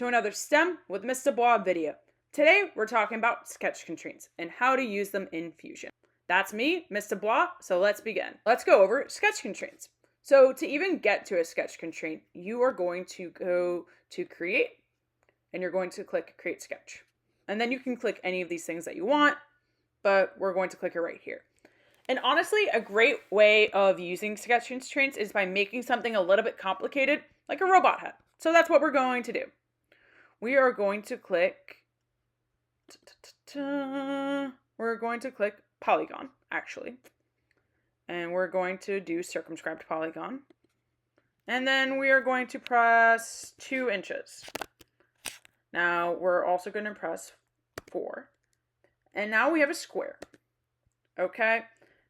to another STEM with Mr. Bois video. Today we're talking about sketch constraints and how to use them in Fusion. That's me, Mr. Bois, so let's begin. Let's go over sketch constraints. So to even get to a sketch constraint, you are going to go to Create, and you're going to click Create Sketch. And then you can click any of these things that you want, but we're going to click it right here. And honestly, a great way of using sketch constraints is by making something a little bit complicated, like a robot head. So that's what we're going to do. We are going to click, we're going to click polygon, actually. And we're going to do circumscribed polygon. And then we are going to press 2 inches. Now we're also going to press 4. And now we have a square. Okay.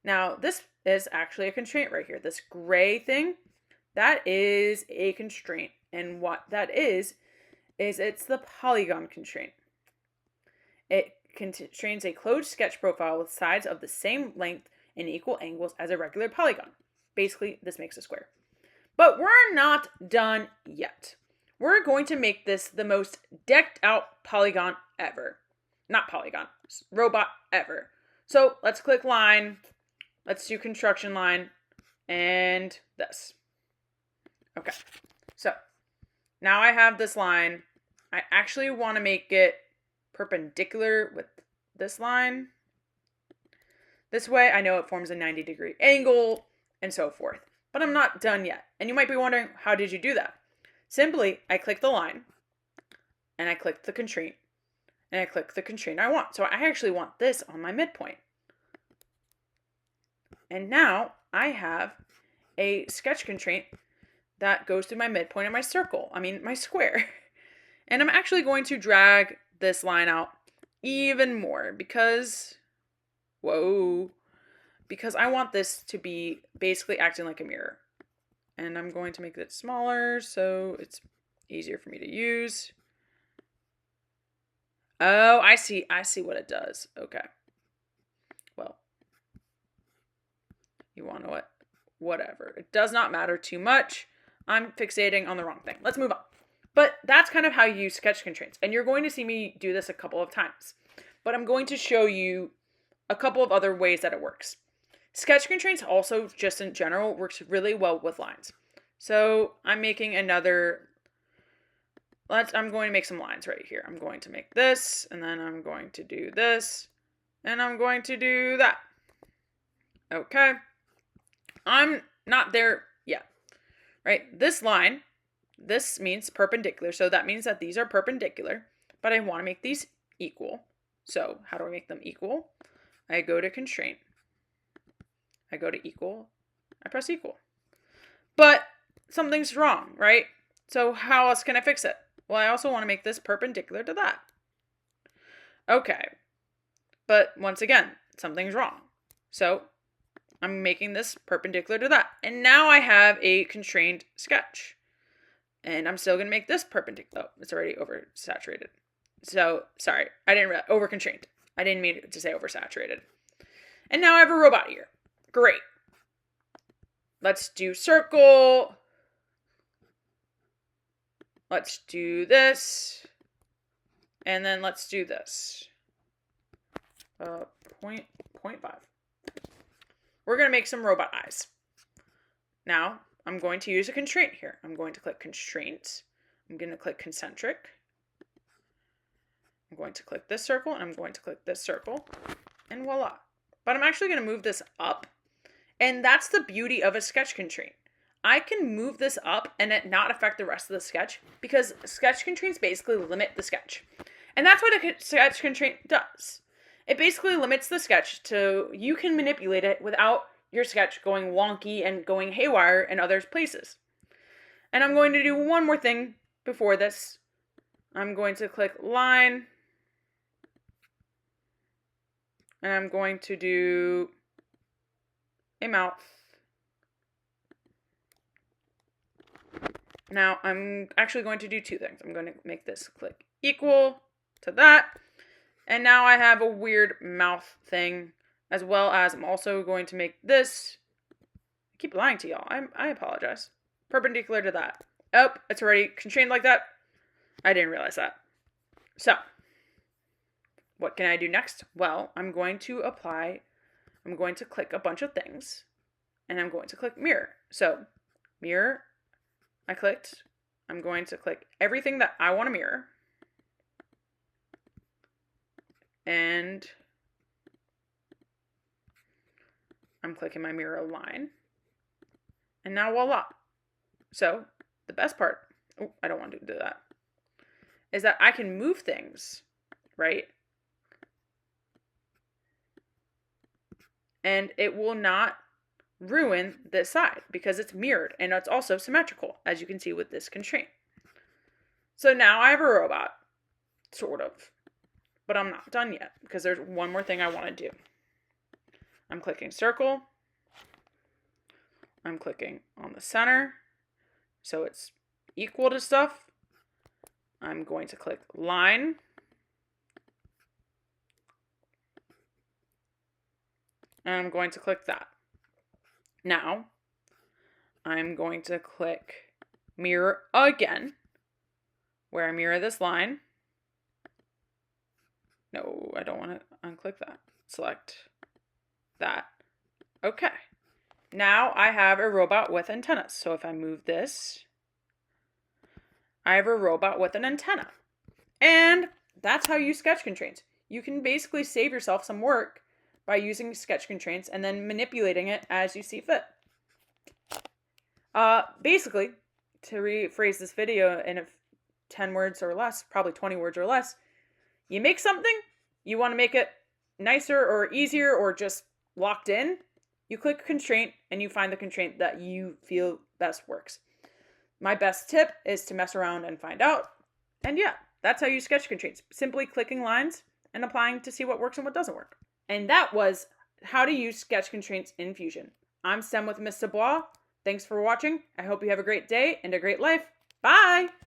Now this is actually a constraint right here. This gray thing, that is a constraint. And what that is it's the polygon constraint. It constrains a closed sketch profile with sides of the same length and equal angles as a regular polygon. Basically, this makes a square. But we're not done yet. We're going to make this the most decked out polygon ever. Not polygon, robot ever. So let's click line. Let's do construction line and this. Okay, so now I have this line. I actually want to make it perpendicular with this line. This way I know it forms a 90-degree angle and so forth. But I'm not done yet. And you might be wondering, how did you do that? Simply, I click the line and I click the constraint and I click the constraint I want. So I actually want this on my midpoint. And now I have a sketch constraint that goes through my midpoint of my circle. My square. And I'm actually going to drag this line out even more because I want this to be basically acting like a mirror. And I'm going to make it smaller so it's easier for me to use. Oh, I see what it does. Okay. Well, you want to know what? Whatever. It does not matter too much. I'm fixating on the wrong thing. Let's move on. But that's kind of how you use sketch constraints. And you're going to see me do this a couple of times. But I'm going to show you a couple of other ways that it works. Sketch constraints also, just in general, works really well with lines. So I'm making I'm going to make some lines right here. I'm going to make this, and then I'm going to do this, and I'm going to do that. Okay. I'm not there yet, right? This line, this means perpendicular, so that means that these are perpendicular, but I want to make these equal. So how do I make them equal? I go to constraint. I go to equal. I press equal. But something's wrong, right? So how else can I fix it? Well, I also want to make this perpendicular to that. Okay. But once again, something's wrong. So I'm making this perpendicular to that. And now I have a constrained sketch. And I'm still going to make this perpendicular. Oh, it's already oversaturated. So, sorry. I didn't realize. Over-constrained. I didn't mean to say oversaturated. And now I have a robot here. Great. Let's do circle. Let's do this. And then let's do this. 0.5. We're going to make some robot eyes. Now, I'm going to use a constraint here. I'm going to click constraint. I'm going to click concentric. I'm going to click this circle, and I'm going to click this circle. And voila. But I'm actually going to move this up. And that's the beauty of a sketch constraint. I can move this up and it not affect the rest of the sketch because sketch constraints basically limit the sketch. And that's what a sketch constraint does. It basically limits the sketch to you can manipulate it without your sketch going wonky and going haywire in other places. And I'm going to do one more thing before this. I'm going to click line. And I'm going to do a mouth. Now I'm actually going to do two things. I'm going to make this click equal to that. And now I have a weird mouth thing, as well as I'm also going to make this, I keep lying to y'all, I apologize, perpendicular to that. Oh, it's already constrained like that. I didn't realize that. So, what can I do next? Well, I'm going to click a bunch of things, and I'm going to click mirror. So, mirror, I clicked. I'm going to click everything that I want to mirror. And I'm clicking my mirror line. And now voila. So, the best part, I don't want to do that, is that I can move things, right? And it will not ruin this side because it's mirrored and it's also symmetrical, as you can see with this constraint. So now I have a robot, sort of, but I'm not done yet because there's one more thing I want to do. I'm clicking circle. I'm clicking on the center, so it's equal to stuff. I'm going to click line. And I'm going to click that. Now, I'm going to click mirror again, where I mirror this line. No, I don't want to unclick that. Select that. Okay. Now I have a robot with antennas. So if I move this, I have a robot with an antenna. And that's how you use sketch constraints. You can basically save yourself some work by using sketch constraints and then manipulating it as you see fit. Basically, to rephrase this video in 10 words or less, probably 20 words or less, you make something, you want to make it nicer or easier or just locked in, you click constraint and you find the constraint that you feel best works. My best tip is to mess around and find out. And yeah, that's how you use sketch constraints. Simply clicking lines and applying to see what works and what doesn't work. And that was how to use sketch constraints in Fusion. I'm Stem with Miss Dubois. Thanks for watching. I hope you have a great day and a great life. Bye!